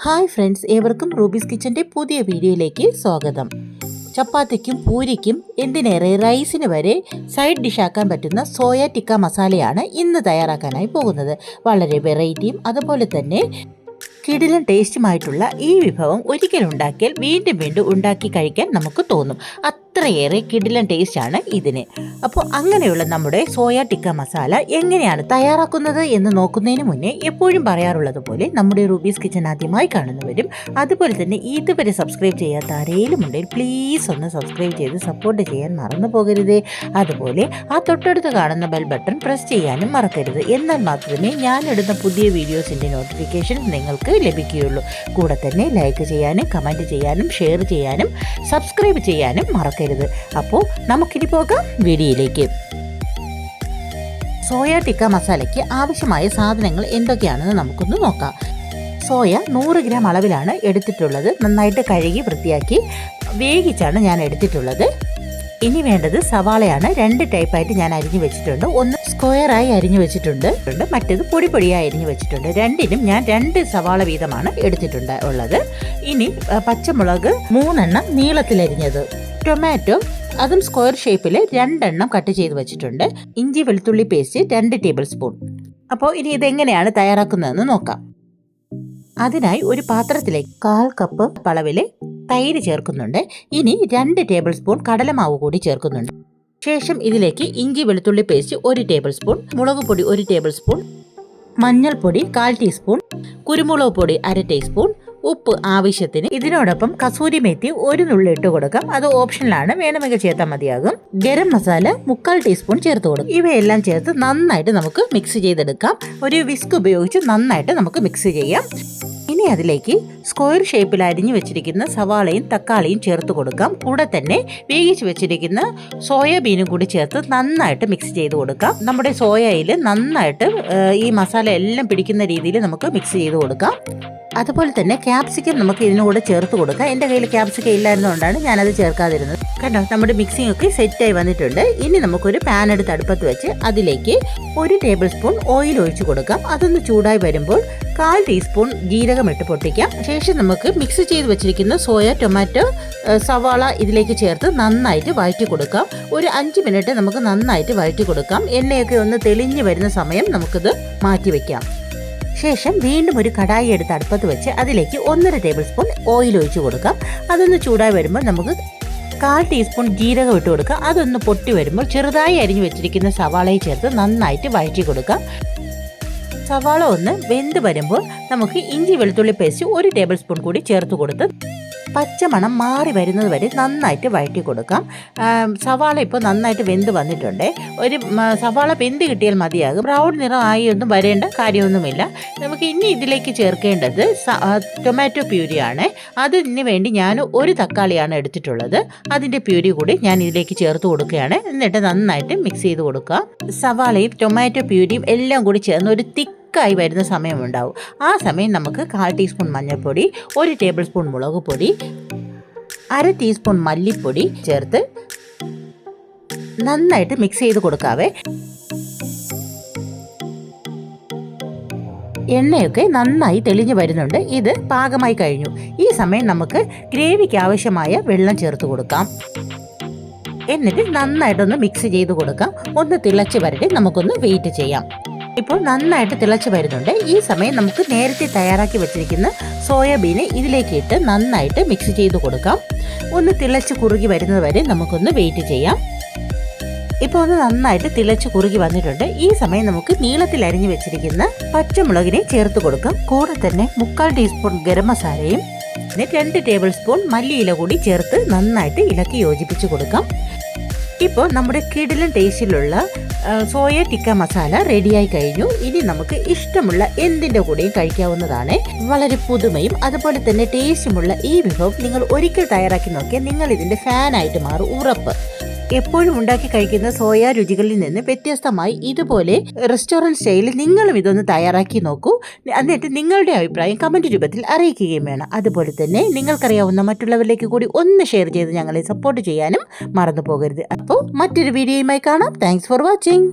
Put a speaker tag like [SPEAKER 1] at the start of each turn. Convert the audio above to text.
[SPEAKER 1] Hi friends, ഏവർക്കും rubies കിച്ചൻ്റെ പുതിയ വീഡിയോയിലേക്ക് സ്വാഗതം. ചപ്പാത്തിക്കും പൂരിക്കും എന്തിനേറെ റൈസിന് വരെ സൈഡ് ഡിഷാക്കാൻ പറ്റുന്ന സോയ ടിക്ക മസാലയാണ് ഇന്ന് തയ്യാറാക്കാനായി പോകുന്നത്. വളരെ വെറൈറ്റിയും അതുപോലെ തന്നെ കിടിലൻ ടേസ്റ്റുമായിട്ടുള്ള ഈ വിഭവം ഒരിക്കലുണ്ടാക്കിയാൽ വീണ്ടും വീണ്ടും ഉണ്ടാക്കി കഴിക്കാൻ നമുക്ക് തോന്നും. അത്രയേറെ കിടിലൻ ടേസ്റ്റാണ് ഇതിന്. അപ്പോൾ അങ്ങനെയുള്ള നമ്മുടെ സോയ ടിക്ക മസാല എങ്ങനെയാണ് തയ്യാറാക്കുന്നത് എന്ന് നോക്കുന്നതിന് മുന്നേ എപ്പോഴും പറയാറുള്ളത് പോലെ നമ്മുടെ റൂബീസ് കിച്ചൻ ആദ്യമായി കാണുന്നവരും അതുപോലെ തന്നെ ഇതുവരെ സബ്സ്ക്രൈബ് ചെയ്യാത്ത ആരെങ്കിലും ഉണ്ടെങ്കിൽ പ്ലീസ് ഒന്ന് സബ്സ്ക്രൈബ് ചെയ്ത് സപ്പോർട്ട് ചെയ്യാൻ മറന്നു പോകരുത്. അതുപോലെ ആ തൊട്ടടുത്ത് കാണുന്ന ബെൽ ബട്ടൺ പ്രസ് ചെയ്യാനും മറക്കരുത്. എന്നാൽ മാത്രമേ ഞാനിടുന്ന പുതിയ വീഡിയോസിൻ്റെ നോട്ടിഫിക്കേഷൻ നിങ്ങൾക്ക് ലഭിക്കുകയുള്ളൂ. കൂടെ തന്നെ ലൈക്ക് ചെയ്യാനും കമൻറ്റ് ചെയ്യാനും ഷെയർ ചെയ്യാനും സബ്സ്ക്രൈബ് ചെയ്യാനും മറക്കരുത്. അപ്പോൾ നമുക്കിനി പോകാം വീഡിയോയിലേക്ക്. സോയ ടിക്ക മസാലയ്ക്ക് ആവശ്യമായ സാധനങ്ങൾ എന്തൊക്കെയാണെന്ന് നമുക്കൊന്ന് നോക്കാം. സോയ 100 ഗ്രാം അളവിലാണ് എടുത്തിട്ടുള്ളത്. നന്നായിട്ട് കഴുകി വൃത്തിയാക്കി വേവിച്ചാണ് ഞാൻ എടുത്തിട്ടുള്ളത്. ഇനി വേണ്ടത് സവാളയാണ്. 2 ടൈപ്പായിട്ട് ഞാൻ അരിഞ്ഞു വെച്ചിട്ടുണ്ട്. ഒന്ന് സ്ക്വയറായി അരിഞ്ഞു വെച്ചിട്ടുണ്ട്, മറ്റേത് പൊടി പൊടിയായി അരിഞ്ഞു വെച്ചിട്ടുണ്ട്. രണ്ടിനും ഞാൻ 2 സവാള വീതമാണ് എടുത്തിട്ടുണ്ട് ഉള്ളത്. ഇനി പച്ചമുളക് 3 എണ്ണം നീളത്തിലരിഞ്ഞത്, ടൊമാറ്റോ അതും സ്ക്വയർ ഷേപ്പിൽ 2 എണ്ണം കട്ട് ചെയ്ത് വെച്ചിട്ടുണ്ട്. ഇഞ്ചി വെളുത്തുള്ളി പേസ്റ്റ് 2 ടേബിൾ സ്പൂൺ. അപ്പോൾ ഇനി ഇതെങ്ങനെയാണ് തയ്യാറാക്കുന്നതെന്ന് നോക്കാം. അതിനായി ഒരു പാത്രത്തിലേക്ക് 1/4 കപ്പ് അളവിൽ തൈര് ചേർക്കുന്നുണ്ട്. ഇനി 2 ടേബിൾ സ്പൂൺ കടലമാവ് കൂടി ചേർക്കുന്നുണ്ട്. ശേഷം ഇതിലേക്ക് ഇഞ്ചി വെളുത്തുള്ളി പേസ്റ്റ് 1 ടേബിൾ സ്പൂൺ, മുളക് പൊടി 1 ടേബിൾ സ്പൂൺ, മഞ്ഞൾപ്പൊടി 1/4 ടീസ്പൂൺ, കുരുമുളക് പൊടി 1/2 ടീസ്പൂൺ, ഉപ്പ് ആവശ്യത്തിന്. ഇതിനോടൊപ്പം കസൂരി മേത്തി 1 നുള്ളി ഇട്ട് കൊടുക്കാം. അത് ഓപ്ഷനിലാണ്, വേണമെങ്കിൽ ചേർത്താൽ മതിയാകും. ഗരം മസാല 1/4 ടീസ്പൂൺ ചേർത്ത് കൊടുക്കും. ഇവയെല്ലാം ചേർത്ത് നന്നായിട്ട് നമുക്ക് മിക്സ് ചെയ്തെടുക്കാം. ഒരു വിസ്ക് ഉപയോഗിച്ച് നന്നായിട്ട് നമുക്ക് മിക്സ് ചെയ്യാം. ഇനി അതിലേക്ക് സ്ക്വയർ ഷേപ്പിൽ അരിഞ്ഞു വെച്ചിരിക്കുന്ന സവാളയും തക്കാളിയും ചേർത്ത് കൊടുക്കാം. കൂടെ തന്നെ വേവിച്ച് വെച്ചിരിക്കുന്ന സോയാബീനും കൂടി ചേർത്ത് നന്നായിട്ട് മിക്സ് ചെയ്ത് കൊടുക്കാം. നമ്മുടെ സോയയിൽ നന്നായിട്ട് ഈ മസാല എല്ലാം പിടിക്കുന്ന രീതിയിൽ നമുക്ക് മിക്സ് ചെയ്ത് കൊടുക്കാം. അതുപോലെ തന്നെ ക്യാപ്സിക്കം നമുക്ക് ഇതിനൂടെ ചേർത്ത് കൊടുക്കാം. എൻ്റെ കയ്യിൽ ക്യാപ്സിക്കം ഇല്ലായിരുന്നതുകൊണ്ടാണ് ഞാനത് ചേർക്കാതിരുന്നത്. കണ്ടോ, നമ്മുടെ മിക്സിംഗ് ഒക്കെ സെറ്റായി വന്നിട്ടുണ്ട്. ഇനി നമുക്കൊരു പാൻ എടുത്ത് അടുപ്പത്ത് വെച്ച് അതിലേക്ക് 1 ടേബിൾ സ്പൂൺ ഓയിൽ ഒഴിച്ചു കൊടുക്കാം. അതൊന്ന് ചൂടായി വരുമ്പോൾ 1/4 ടീസ്പൂൺ ജീരകം ഇട്ട് പൊട്ടിക്കാം. ശേഷം നമുക്ക് മിക്സ് ചെയ്ത് വെച്ചിരിക്കുന്ന സോയ, ടൊമാറ്റോ, സവാള ഇതിലേക്ക് ചേർത്ത് നന്നായിട്ട് വഴറ്റി കൊടുക്കാം. ഒരു 5 മിനിറ്റ് നമുക്ക് നന്നായിട്ട് വഴറ്റി കൊടുക്കാം. എണ്ണയൊക്കെ ഒന്ന് തെളിഞ്ഞു വരുന്ന സമയം നമുക്കിത് മാറ്റി വയ്ക്കാം. ശേഷം വീണ്ടും ഒരു കടായി എടുത്ത് അടുപ്പത്ത് വെച്ച് അതിലേക്ക് 1/2 ടേബിൾ സ്പൂൺ ഓയിൽ ഒഴിച്ചു കൊടുക്കാം. അതൊന്ന് ചൂടായി വരുമ്പോൾ നമുക്ക് 1/4 ടീസ്പൂൺ ജീരകം ഇട്ട് കൊടുക്കാം. അതൊന്ന് പൊട്ടി വരുമ്പോൾ ചെറുതായി അരിഞ്ഞു വെച്ചിരിക്കുന്ന സവാളയെ ചേർത്ത് നന്നായിട്ട് വഴറ്റി കൊടുക്കാം. സവാള ഒന്ന് വെന്ത് വരുമ്പോൾ നമുക്ക് ഇഞ്ചി വെളുത്തുള്ളി പേസ്റ്റ് 1 ടേബിൾ സ്പൂൺ കൂടി ചേർത്ത് കൊടുത്ത് പച്ചമണം മാറി വരുന്നത് വരെ നന്നായിട്ട് വഴറ്റി കൊടുക്കാം. സവാള ഇപ്പോൾ നന്നായിട്ട് വെന്ത് വന്നിട്ടുണ്ട്. ഒരു സവാള വെന്ത് കിട്ടിയാൽ മതിയാകും. ബ്രൗൺ നിറം ആയി ഒന്നും വരേണ്ട കാര്യമൊന്നുമില്ല. നമുക്ക് ഇനി ഇതിലേക്ക് ചേർക്കേണ്ടത് ടൊമാറ്റോ പ്യൂരിയാണ്. അതിന് വേണ്ടി ഞാൻ 1 തക്കാളിയാണ് എടുത്തിട്ടുള്ളത്. അതിൻ്റെ പ്യൂരി കൂടി ഞാൻ ഇതിലേക്ക് ചേർത്ത് കൊടുക്കുകയാണ്. എന്നിട്ട് നന്നായിട്ട് മിക്സ് ചെയ്ത് കൊടുക്കുക. സവാളയും ടൊമാറ്റോ പ്യൂരിയും എല്ലാം കൂടി ചേർന്ന് ഒരു തിക്കായി വരുന്ന സമയമുണ്ടാവും. ആ സമയം നമുക്ക് 1/4 ടീസ്പൂൺ മഞ്ഞൾപ്പൊടി, 1 ടേബിൾ സ്പൂൺ മുളക് പൊടി, 1/2 ടീസ്പൂൺ മല്ലിപ്പൊടി ചേർത്ത് നന്നായിട്ട് മിക്സ് ചെയ്ത് കൊടുക്കാവേ. എണ്ണയൊക്കെ നന്നായി തെളിഞ്ഞു വരുന്നുണ്ട്. ഇത് പാകമായി കഴിഞ്ഞു. ഈ സമയം നമുക്ക് ഗ്രേവിക്ക് ആവശ്യമായ വെള്ളം ചേർത്ത് കൊടുക്കാം. എന്നിട്ട് നന്നായിട്ടൊന്ന് മിക്സ് ചെയ്ത് കൊടുക്കാം. ഒന്ന് തിളച്ച് വരട്ടെ, നമുക്കൊന്ന് വെയിറ്റ് ചെയ്യാം. ഇപ്പോൾ നന്നായിട്ട് തിളച്ച് വരുന്നുണ്ട്. ഈ സമയം നമുക്ക് നേരത്തെ തയ്യാറാക്കി വെച്ചിരിക്കുന്ന സോയാബീന് ഇതിലേക്ക് ഇട്ട് നന്നായിട്ട് മിക്സ് ചെയ്ത് കൊടുക്കാം. ഒന്ന് തിളച്ച് കുറുകി വരുന്നത് വരെ നമുക്കൊന്ന് വെയിറ്റ് ചെയ്യാം. ഇപ്പോൾ ഒന്ന് നന്നായിട്ട് തിളച്ച് കുറുകി വന്നിട്ടുണ്ട്. ഈ സമയം നമുക്ക് നീളത്തിൽ അരിഞ്ഞു വെച്ചിരിക്കുന്ന പച്ചമുളകിനെ ചേർത്ത് കൊടുക്കാം. കൂടെ തന്നെ 1/4 ടീസ്പൂൺ ഗരം മസാലയും 2 ടേബിൾ സ്പൂൺ മല്ലിയില കൂടി ചേർത്ത് നന്നായിട്ട് ഇളക്കി യോജിപ്പിച്ച് കൊടുക്കാം. ഇപ്പോൾ നമ്മുടെ കിടിലൻ ടേസ്റ്റിലുള്ള സോയ ടിക്ക മസാല റെഡിയായി കഴിഞ്ഞു. ഇനി നമുക്ക് ഇഷ്ടമുള്ള എന്തിൻ്റെ കൂടെയും കഴിക്കാവുന്നതാണ്. വളരെ പുതുമയും അതുപോലെ തന്നെ ടേസ്റ്റുമുള്ള ഈ വിഭവം നിങ്ങൾ ഒരിക്കൽ തയ്യാറാക്കി നോക്കിയാൽ നിങ്ങൾ ഇതിൻ്റെ ഫാനായിട്ട് മാറും, ഉറപ്പ്. എപ്പോഴും ഉണ്ടാക്കി കഴിക്കുന്ന സോയ രുചികളിൽ നിന്ന് വ്യത്യസ്തമായി ഇതുപോലെ റെസ്റ്റോറൻറ്റ് സ്റ്റൈലിൽ നിങ്ങളും ഇതൊന്ന് തയ്യാറാക്കി നോക്കൂ. എന്നിട്ട് നിങ്ങളുടെ അഭിപ്രായം കമൻറ്റ് രൂപത്തിൽ അറിയിക്കുകയും വേണം. അതുപോലെ തന്നെ നിങ്ങൾക്കറിയാവുന്ന മറ്റുള്ളവരിലേക്ക് കൂടി ഒന്ന് ഷെയർ ചെയ്ത് ഞങ്ങളെ സപ്പോർട്ട് ചെയ്യാനും മറന്നു പോകരുത്. അപ്പോൾ മറ്റൊരു വീഡിയോയുമായി കാണാം. Thanks for watching.